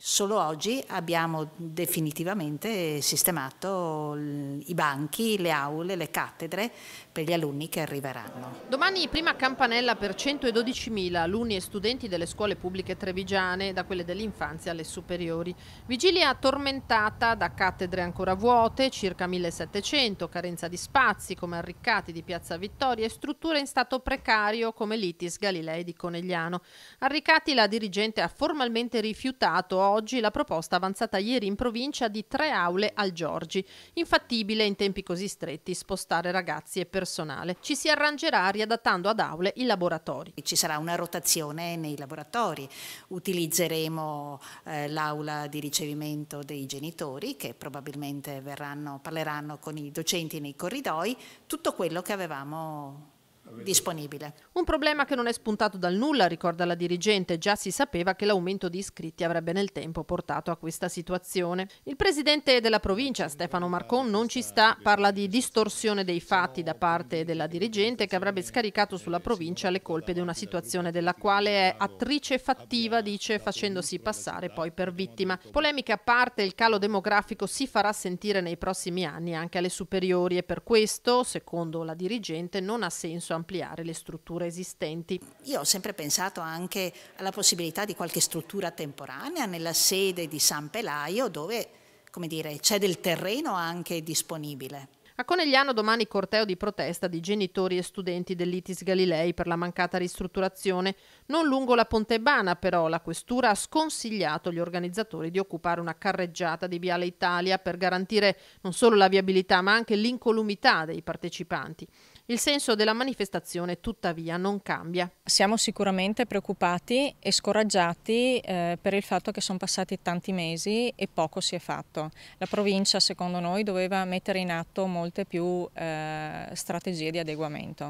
Solo oggi abbiamo definitivamente sistemato i banchi, le aule, le cattedre per gli alunni che arriveranno. Domani prima campanella per 112.000 alunni e studenti delle scuole pubbliche trevigiane, da quelle dell'infanzia alle superiori. Vigilia tormentata da cattedre ancora vuote, circa 1.700, carenza di spazi come Arriccati di Piazza Vittoria e strutture in stato precario come l'ITIS Galilei di Conegliano. Arriccati, la dirigente ha formalmente rifiutato oggi la proposta avanzata ieri in provincia di 3 aule al Giorgi. Infattibile in tempi così stretti spostare ragazzi e personale. Ci si arrangerà riadattando ad aule i laboratori. Ci sarà una rotazione nei laboratori, utilizzeremo l'aula di ricevimento dei genitori che probabilmente parleranno con i docenti nei corridoi, tutto quello che avevamo disponibile. Un problema che non è spuntato dal nulla, ricorda la dirigente, già si sapeva che l'aumento di iscritti avrebbe nel tempo portato a questa situazione. Il presidente della provincia, Stefano Marcon, non ci sta, parla di distorsione dei fatti da parte della dirigente che avrebbe scaricato sulla provincia le colpe di una situazione della quale è attrice fattiva, dice, facendosi passare poi per vittima. Polemiche a parte, il calo demografico si farà sentire nei prossimi anni anche alle superiori e per questo, secondo la dirigente, non ha senso ampliare le strutture esistenti. Io ho sempre pensato anche alla possibilità di qualche struttura temporanea nella sede di San Pelaio dove, come dire, c'è del terreno anche disponibile. A Conegliano domani corteo di protesta di genitori e studenti dell'ITIS Galilei per la mancata ristrutturazione. Non lungo la Pontebana però la questura ha sconsigliato agli organizzatori di occupare una carreggiata di Viale Italia per garantire non solo la viabilità ma anche l'incolumità dei partecipanti. Il senso della manifestazione tuttavia non cambia. Siamo sicuramente preoccupati e scoraggiati per il fatto che sono passati tanti mesi e poco si è fatto. La provincia secondo noi doveva mettere in atto molte più strategie di adeguamento.